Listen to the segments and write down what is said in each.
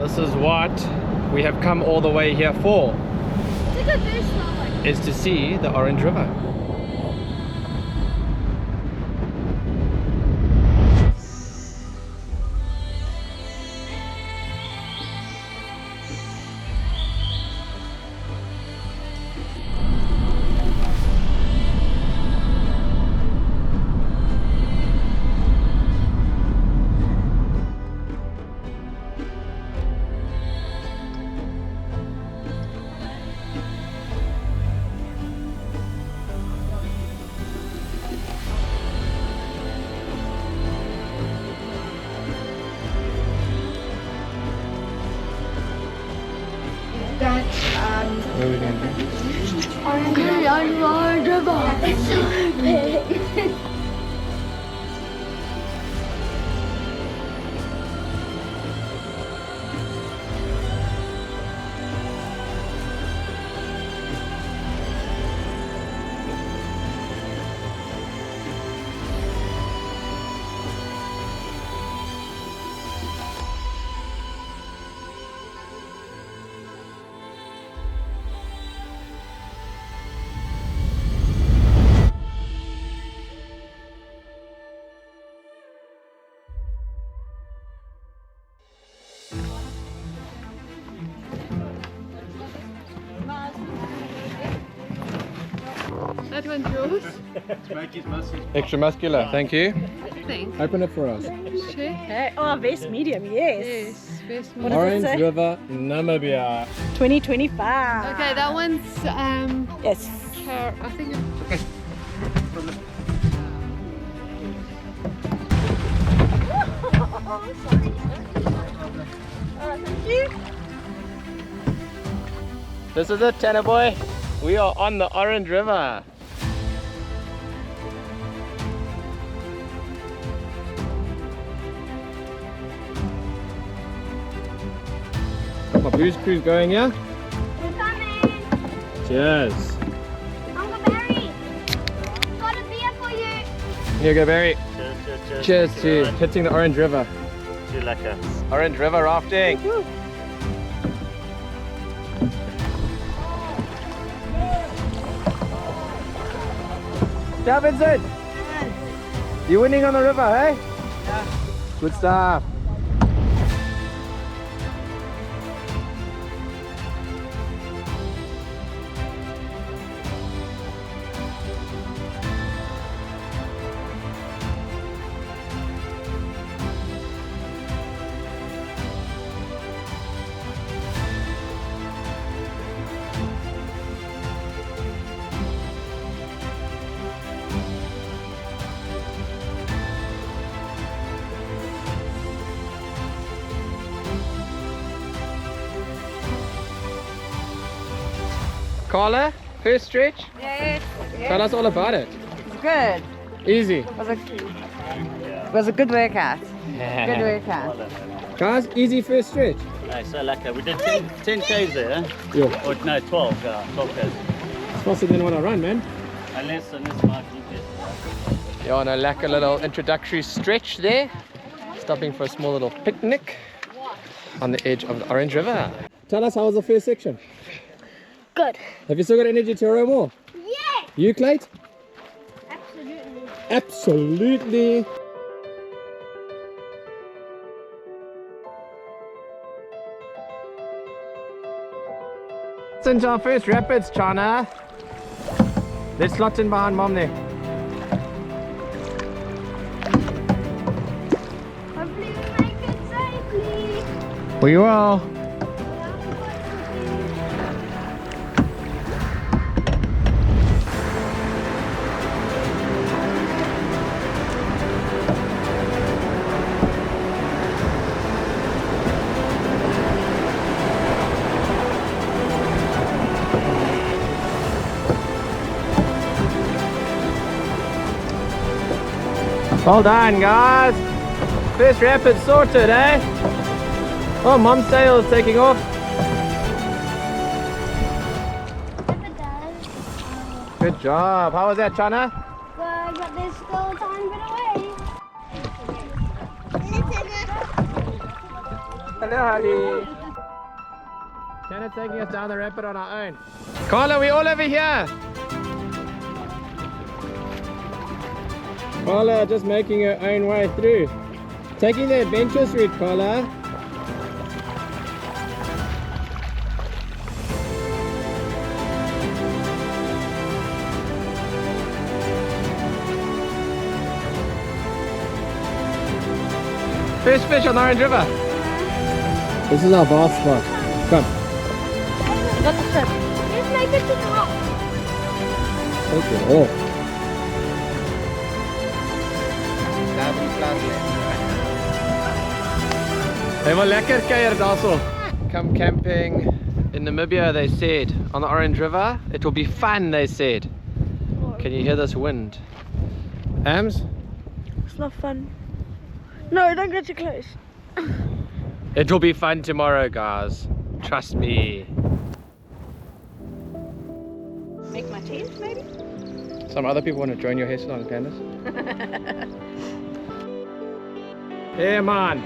This is what we have come all the way here for. Is to see the Orange River. What are we going to do? It's so big. That one's yours. Extra muscular, thank you. Thanks. Open it for us. Check. Hey, oh, vest medium, yes. Yes, best What one. does it Orange say? River, Namibia. 2025. Okay, that one's Yes. I think it's Oh, sorry. Thank you. This is it, Tanner boy. We are on the Orange River. Got my booze cruise going here. We're coming. Cheers. Uncle Barry, got a beer for you. Here you go, Barry. Cheers. Cheers to hitting the Orange River. Too lekker. Orange River rafting. Yeah, Vincent. You winning on the river, hey? Yeah. Good stuff. Carla, first stretch? Yes. Tell us all about it. Good. Easy. It was a good workout. Good workout. Guys, easy first stretch. Nice, so lekker. We did 10 Ks there, eh? Yeah. Or no, 12, yeah, 12 Ks. It's faster than what I run, man. Unless Mark GPS. Yeah, no, like a little introductory stretch there. Stopping for a small little picnic on the edge of the Orange River. Tell us, how was the first section? Good. Have you still got energy to row more? Yeah. You, Clayt? Absolutely. Absolutely. Since our first rapids, Chana. Let's slot in behind Mom there. Hopefully we make it safely. We will. Well done, guys. First rapid sorted, eh? Oh, Mom's sail is taking off. If it does. Good job. How was that, Chana? Good, but there's still a tiny bit away. Hello, Holly. Janet's taking us down the rapid on our own. Carla, we all over here. Carla just making her own way through. Taking the adventurous route, Carla. First fish on the Orange River. This is our bath spot. Come. Got the ship. Let's make it to the rock. Take it off. Helemaal lekker kuier daarso. Come camping in Namibia, they said, on the Orange River. It will be fun, they said. Can you hear this wind? Ams? It's not fun. No, don't get too close. It will be fun tomorrow, guys. Trust me. Make my tent, maybe? Some other people want to join your hair salon, Candace. Hey, man.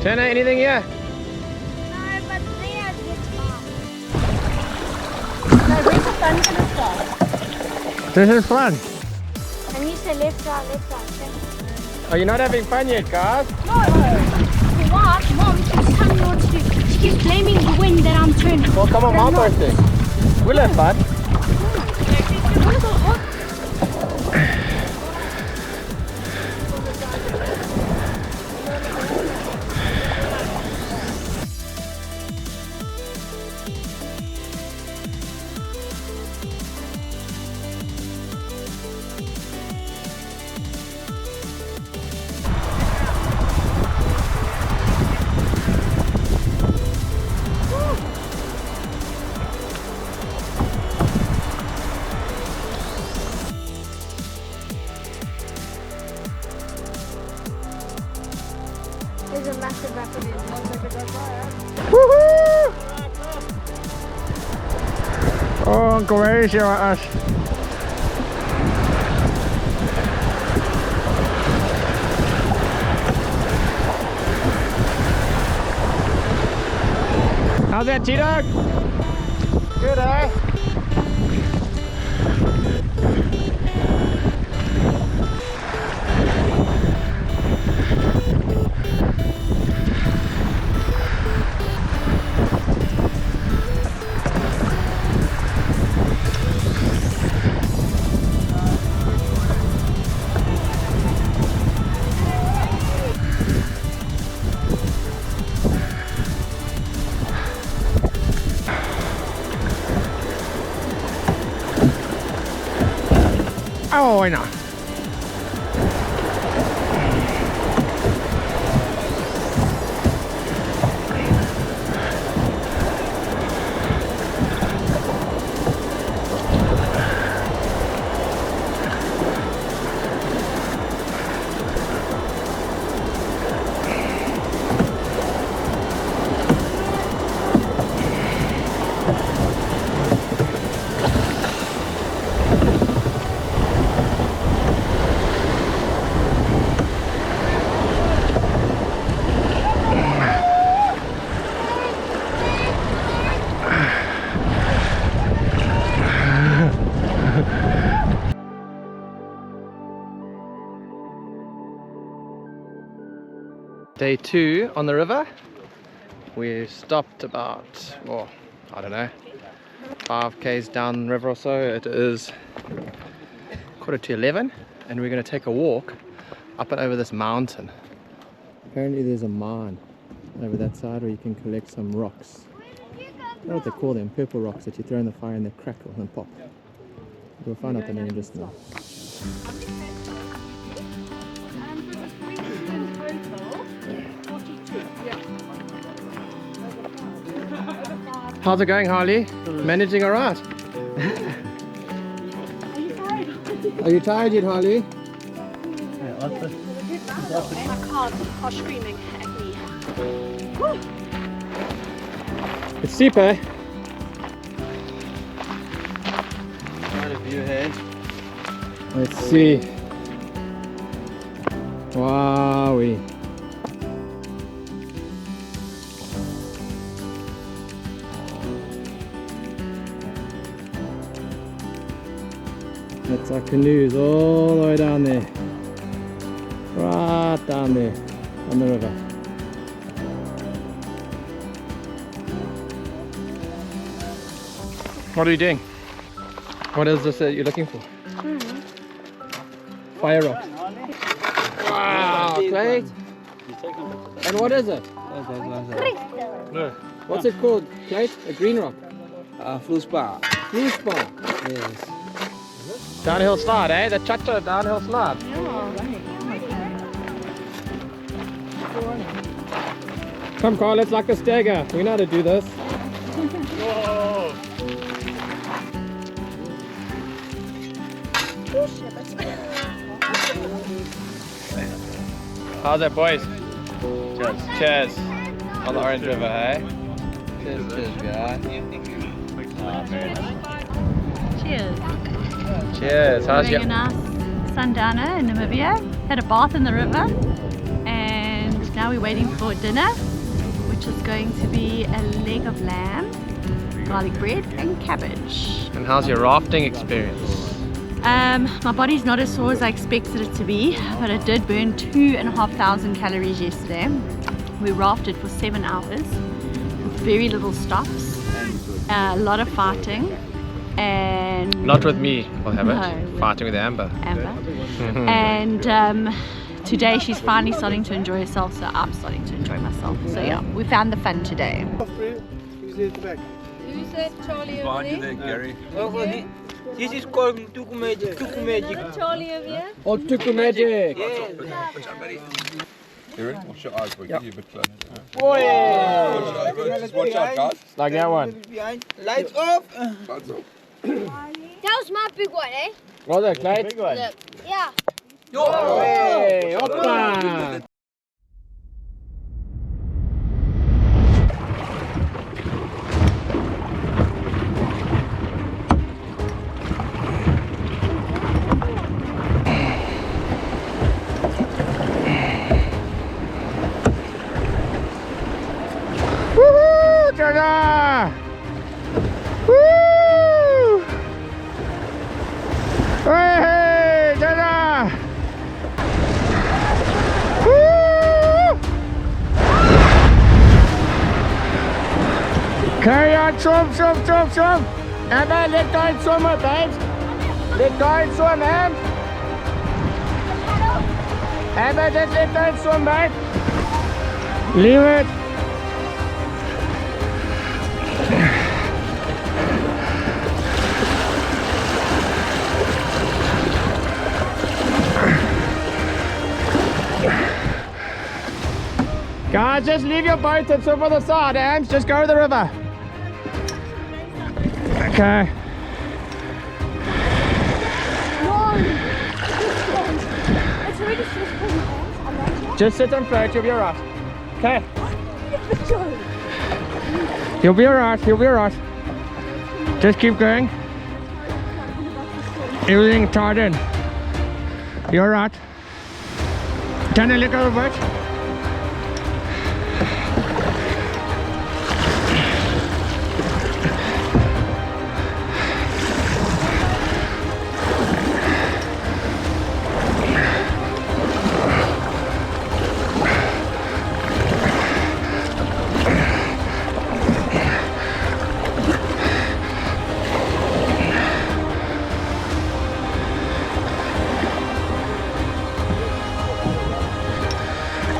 Tana, anything here? No, but there gets far. No, where's the fun gonna start? This is fun. And you say left, right, okay? Are you not having fun yet, guys? No. What? Mom keeps telling me what to do. She keeps blaming the wind that I'm turning. Well, come on, mom birthday. We'll have fun. There's a massive rapid. Woohoo! Oh, crazy us. How's that, T-Dog? Good, eh? Oh, why not? Day 2 on the river. We stopped about, well, I don't know, 5 k's down the river or so. It is 11:15 and we're going to take a walk up and over this mountain. Apparently there's a mine over that side where you can collect some rocks. I don't know what they call them, purple rocks that you throw in the fire and they crackle and pop. We'll find out the name just now. How's it going, Harley? Managing all right? Are you tired? Are you tired yet, Harley? My cars are screaming at me. Woo! It's steep, eh? Quite a view ahead. Let's see. Wowee. That's our canoes all the way down there. Right down there on the river. What are you doing? What is this that you're looking for? Fire rock. Wow, Clyde. And what is it? What's it called, Clyde? A green rock? Vloesbaar. Fluespar. Yes. Downhill slide, eh? The cha-cha downhill slide. Come, Carl, let's like a stagger. We know how to do this. How's that, boys? Cheers. Cheers. On the Orange River, eh? Cheers, guys. Very nice. Cheers. Cheers. How's Having a nice sundowner in Namibia. Had a bath in the river, and now we're waiting for dinner, which is going to be a leg of lamb, garlic bread, and cabbage. And how's your rafting experience? My body's not as sore as I expected it to be, but I did burn 2,500 calories yesterday. We rafted for 7 hours, very little stops, a lot of fighting, and Not with me, I'll have No, it. with- Fighting with Amber. Amber. And today she's finally starting to enjoy herself, so I'm starting to enjoy myself. So yeah, we found the fun today. Who's that Charlie over there? Gary. This is called Tuku Magic. Tuku Magic. Charlie over here? Oh, Tuku Magic! Here, watch your eyes, boy. Get you a bit closer. Just watch out, guys. Like that one. Behind. Lights off. Lights off. That was my big one, eh? What's that, Clyde? Yeah. Hey, hoppa! Woohoo! Ta-da! Woo! Hey, ta-da! Woo! Carry on, swim, swim, swim, swim! Emma, let go and swim, babes! Let go and swim, Em! Emma, just let go and swim, babe! Leave it! Guys, just leave your boat and swim for the side, Ams. Just go to the river. Okay. Just sit and float, you'll be alright. Okay. You'll be alright, you'll be alright. Just keep going. Everything tied in. You're alright. Turn a look at the boat.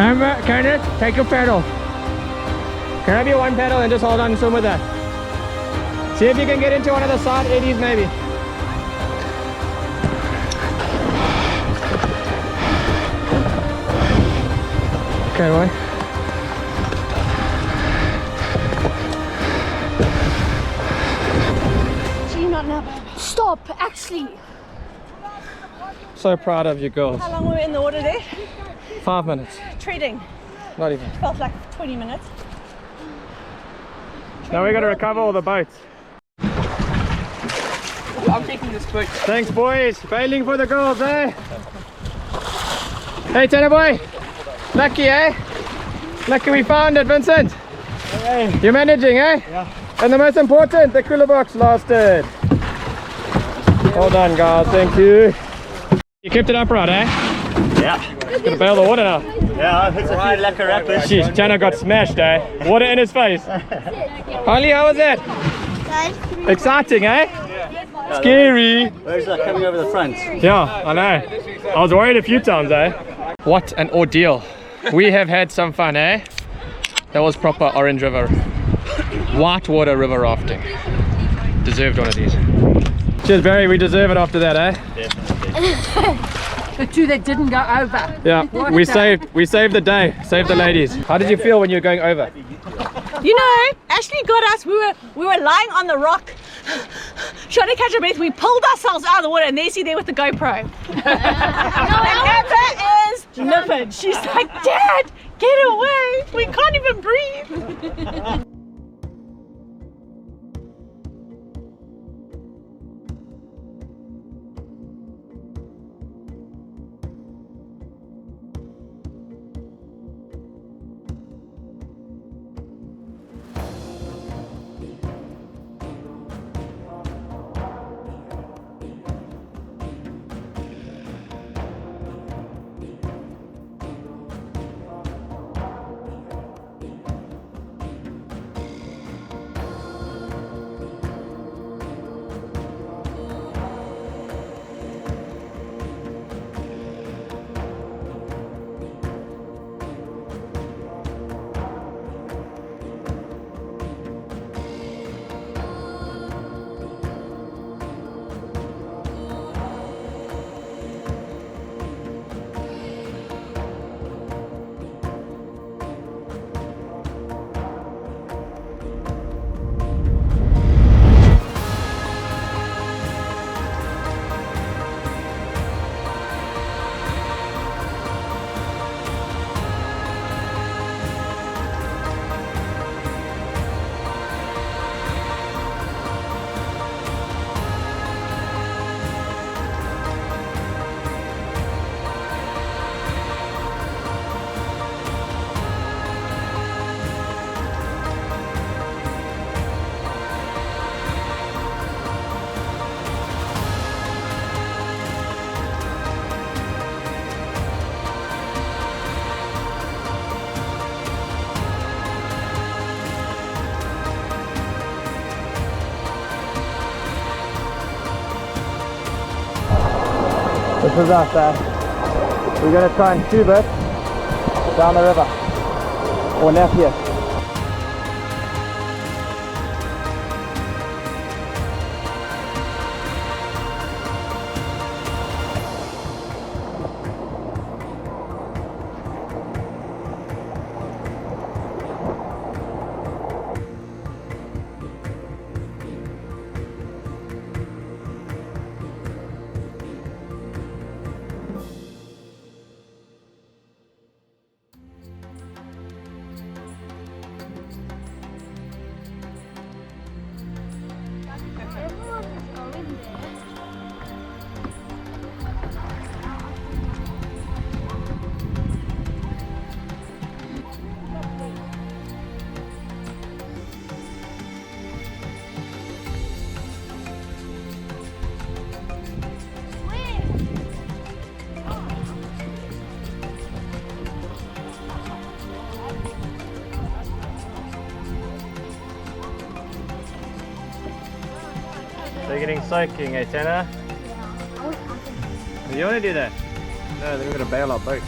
Amber, Kenneth, take your paddle. Can I have you one paddle and just hold on and swim with that? See if you can get into one of the side eddies maybe. Okay, boy. Actually, not now. Stop, actually. So proud of you girls. How long were we in the water there? 5 minutes. Treating. Not even. Felt like 20 minutes. Now we got to recover all the boats. I'm taking this boat. Thanks boys. Bailing for the girls, eh? Hey, Tanner boy. Lucky, eh? Lucky we found it, Vincent. Hey. You're managing, eh? Yeah. And the most important, the cooler box lasted. Well done, guys. Thank you. You kept it upright, eh? Yeah. It's gonna bail the water now. Yeah, I hit a few lekker rapids. Jeez, Tanner got smashed, eh? Water in his face. Harley, how was that? Exciting, eh? Scary. Where's that coming over the front? Yeah, I know. I was worried a few times, eh? What an ordeal. We have had some fun, eh? That was proper Orange River, whitewater river rafting. Deserved one of these. Cheers, Barry. We deserve it after that, eh? Definitely. The two that didn't go over. Yeah, we saved the day, saved the ladies. How did you feel when you were going over? You know, Ashley got us. We were lying on the rock, trying to catch our breath. We pulled ourselves out of the water, and there's you there with the GoPro. And Amber is livid. She's like, Dad, get away. We can't even breathe. This is us, we're going to try and tube it down the river, or Napier. They're getting soaking, eh, Tanner? You want to do that? No, they're going to bail our boat.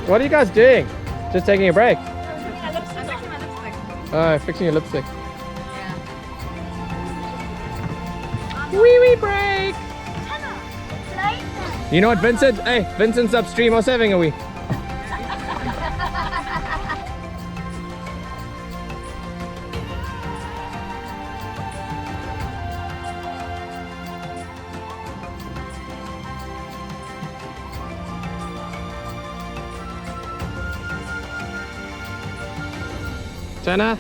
What are you guys doing? Just taking a break? Oh, fixing your lipstick. Wee wee break! You know what, Vincent? Hey, Vincent's upstream. I was having a wee. Jenna,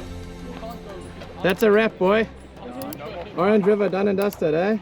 that's a wrap, boy. Orange River done and dusted, eh?